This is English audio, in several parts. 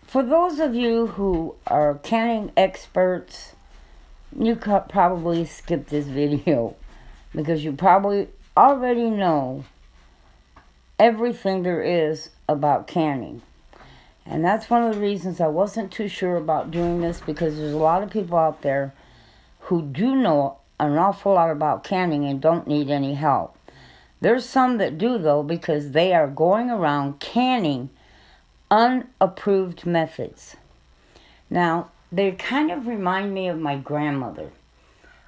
For those of you who are canning experts, you could probably skip this video because you probably already know everything there is about canning. And that's one of the reasons I wasn't too sure about doing this, because there's a lot of people out there who do know an awful lot about canning and don't need any help. There's some that do, though, because they are going around canning unapproved methods. Now, they kind of remind me of my grandmother.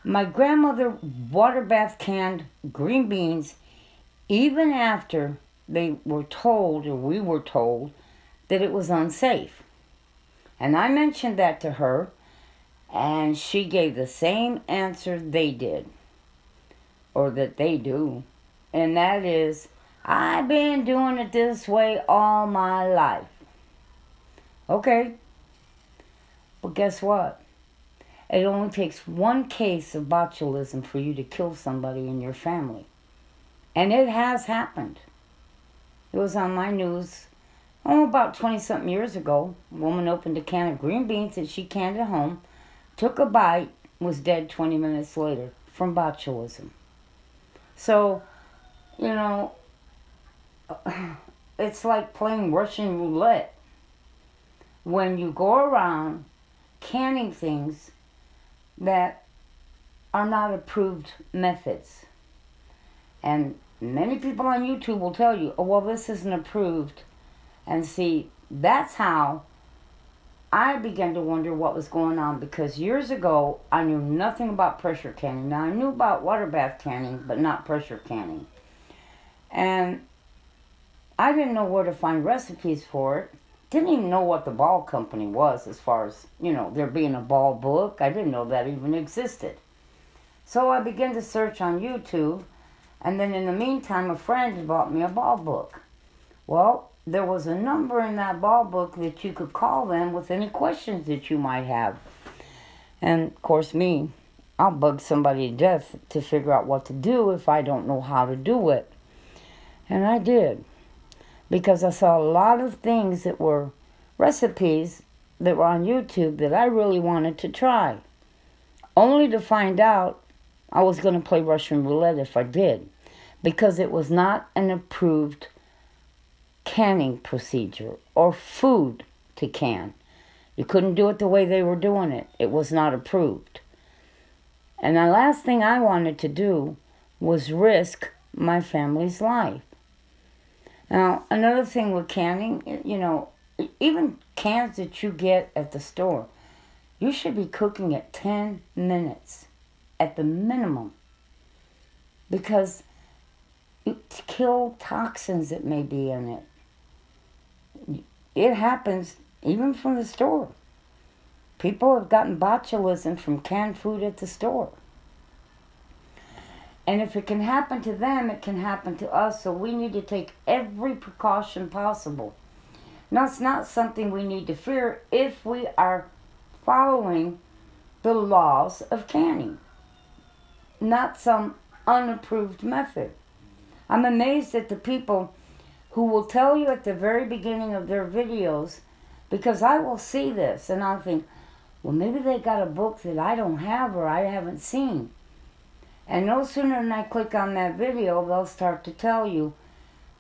My grandmother water bath canned green beans even after they were told, or we were told, that it was unsafe. And I mentioned that to her, and she gave the same answer they did, or that they do. And that is, I've been doing it this way all my life. Okay. But guess what? It only takes one case of botulism for you to kill somebody in your family. And it has happened. It was on my news about 20-something years ago. A woman opened a can of green beans that she canned at home, took a bite, was dead 20 minutes later from botulism. So, it's like playing Russian roulette when you go around canning things that are not approved methods. And many people on YouTube will tell you, oh, well, this isn't approved. And see, that's how I began to wonder what was going on, because years ago, I knew nothing about pressure canning. Now, I knew about water bath canning, but not pressure canning. And I didn't know where to find recipes for it. Didn't even know what the Ball Company was, as far as, there being a Ball book. I didn't know that even existed. So I began to search on YouTube, and then in the meantime, a friend bought me a Ball book. Well, there was a number in that Ball book that you could call them with any questions that you might have. And, of course, I'll bug somebody to death to figure out what to do if I don't know how to do it. And I did, because I saw a lot of things that were recipes that were on YouTube that I really wanted to try, only to find out I was going to play Russian roulette if I did, because it was not an approved canning procedure or food to can. You couldn't do it the way they were doing it. It was not approved. And the last thing I wanted to do was risk my family's life. Now, another thing with canning, even cans that you get at the store, you should be cooking at 10 minutes at the minimum, because to kill toxins that may be in it. It happens even from the store. People have gotten botulism from canned food at the store. And if it can happen to them, it can happen to us. So we need to take every precaution possible. Now, it's not something we need to fear if we are following the laws of canning, not some unapproved method. I'm amazed at the people who will tell you at the very beginning of their videos, because I will see this and I'll think, well, maybe they got a book that I don't have or I haven't seen. And no sooner than I click on that video, they'll start to tell you,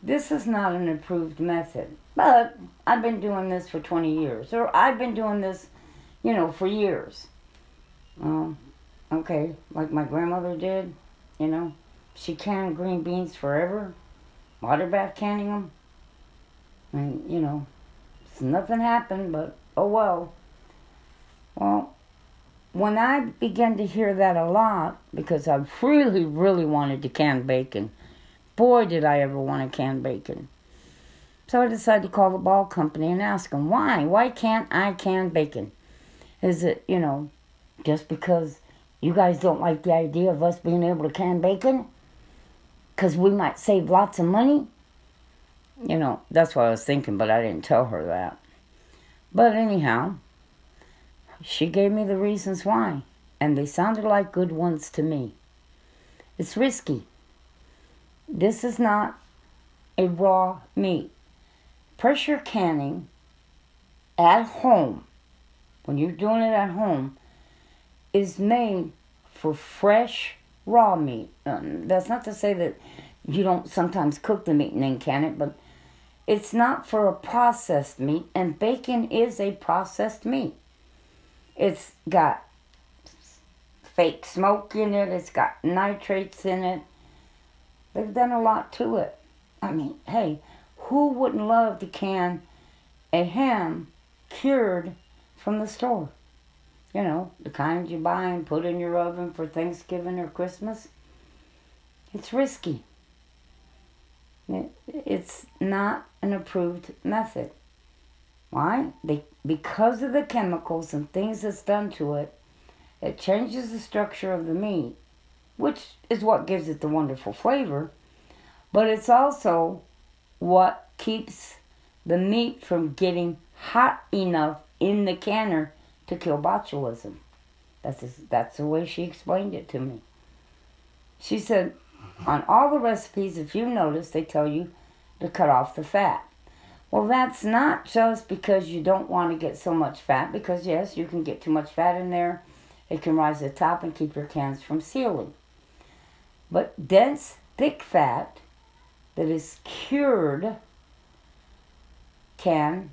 this is not an approved method. But I've been doing this for 20 years. Or I've been doing this, for years. Okay, like my grandmother did, She canned green beans forever. Water bath canning them. And, nothing happened, but oh well. Well, when I began to hear that a lot, because I really, really wanted to can bacon. Boy, did I ever want to can bacon. So I decided to call the Ball Company and ask them, why? Why can't I can bacon? Is it, just because you guys don't like the idea of us being able to can bacon? Because we might save lots of money? That's what I was thinking, but I didn't tell her that. But anyhow, she gave me the reasons why, and they sounded like good ones to me. It's risky. This is not a raw meat. Pressure canning at home, when you're doing it at home, is made for fresh raw meat. That's not to say that you don't sometimes cook the meat and then can it, but it's not for a processed meat, and bacon is a processed meat. It's got fake smoke in it, it's got nitrates in it. They've done a lot to it. I mean, hey, who wouldn't love to can a ham cured from the store? You know, the kind you buy and put in your oven for Thanksgiving or Christmas. It's risky. It's not an approved method. Why? Because of the chemicals and things that's done to it, it changes the structure of the meat, which is what gives it the wonderful flavor, but it's also what keeps the meat from getting hot enough in the canner to kill botulism. That's the way she explained it to me. She said, on all the recipes, if you notice, they tell you to cut off the fat. Well, that's not just because you don't want to get so much fat, because yes, you can get too much fat in there. It can rise to the top and keep your cans from sealing. But dense, thick fat that is cured can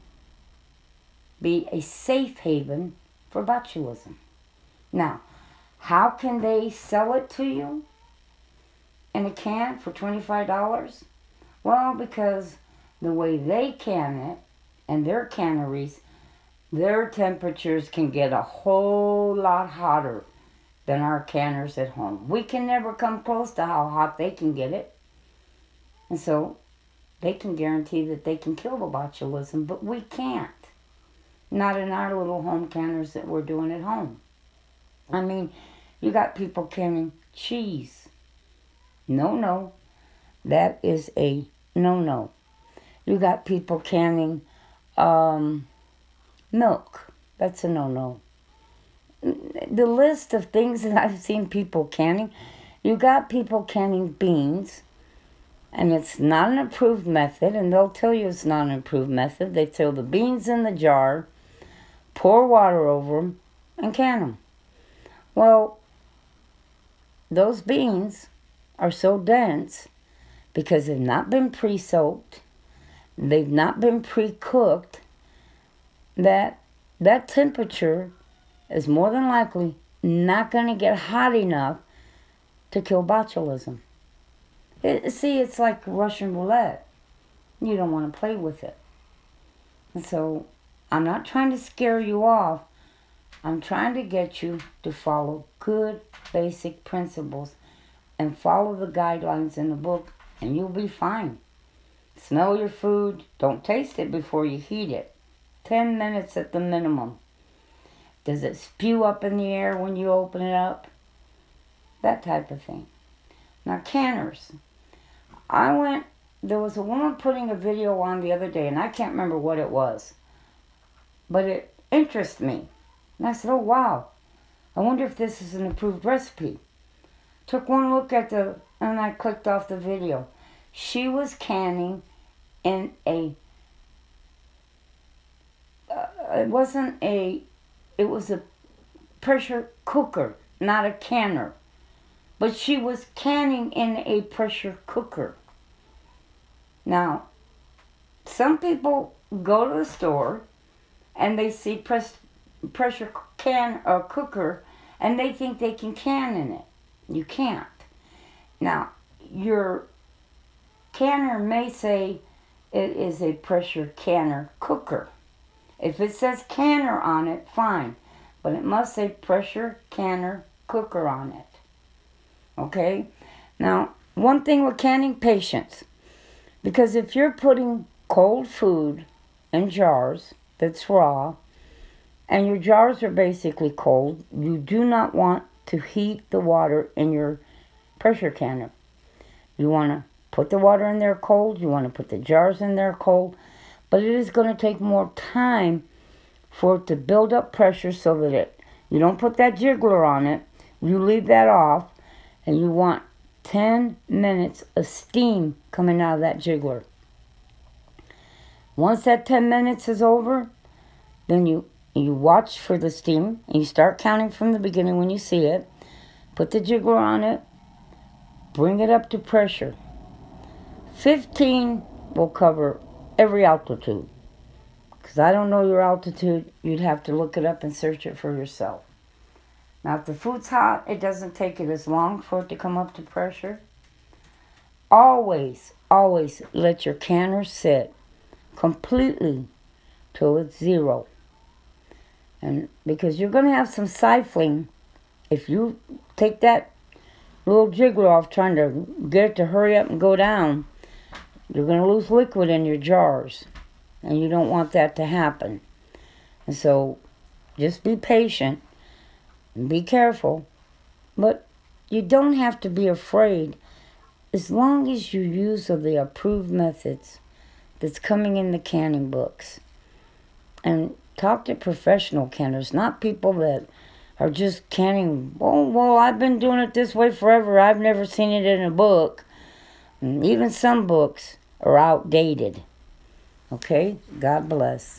be a safe haven for botulism. Now, how can they sell it to you in a can for $25? Well, because the way they can it, and their canneries, their temperatures can get a whole lot hotter than our canners at home. We can never come close to how hot they can get it. And so they can guarantee that they can kill the botulism, but we can't. Not in our little home canners that we're doing at home. I mean, you got people canning cheese. No. That is a no. You got people canning milk. That's a no. The list of things that I've seen people canning, you got people canning beans, and it's not an approved method, and they'll tell you it's not an approved method. They throw the beans in the jar, pour water over them, and can them. Well, those beans are so dense because they've not been pre-soaked, they've not been pre-cooked, that temperature is more than likely not going to get hot enough to kill botulism. See, it's like Russian roulette. You don't want to play with it. And so, I'm not trying to scare you off. I'm trying to get you to follow good, basic principles and follow the guidelines in the book, and you'll be fine. Smell your food. Don't taste it before you heat it. 10 minutes at the minimum. Does it spew up in the air when you open it up? That type of thing. Now, canners. There was a woman putting a video on the other day, and I can't remember what it was, but it interested me. And I said, oh, wow. I wonder if this is an approved recipe. Took one look at and I clicked off the video. She was canning in it was a pressure cooker, not a canner. But she was canning in a pressure cooker. Now, some people go to the store and they see pressure can or cooker and they think they can can in it. You can't. Now, your canner may say it is a pressure canner cooker. If it says canner on it, fine. But it must say pressure canner cooker on it. Okay? Now, one thing with canning, patience. Because if you're putting cold food in jars that's raw, and your jars are basically cold, you do not want to heat the water in your pressure canner. You want to put the water in there cold, you want to put the jars in there cold, but it is going to take more time for it to build up pressure so that you don't put that jiggler on it, you leave that off, and you want 10 minutes of steam coming out of that jiggler. Once that 10 minutes is over, Then you watch for the steam, and you start counting from the beginning when you see it. Put the jiggler on it, bring it up to pressure. 15 will cover every altitude. Because I don't know your altitude, you'd have to look it up and search it for yourself. Now, if the food's hot, it doesn't take it as long for it to come up to pressure. Always, always let your canner sit completely till it's 0. And because you're going to have some siphoning, if you take that little jiggler off trying to get it to hurry up and go down, you're going to lose liquid in your jars. And you don't want that to happen. And so just be patient and be careful. But you don't have to be afraid as long as you use the approved methods that's coming in the canning books. And talk to professional canners, not people that are just canning, oh, well, I've been doing it this way forever. I've never seen it in a book. And even some books are outdated. Okay? God bless.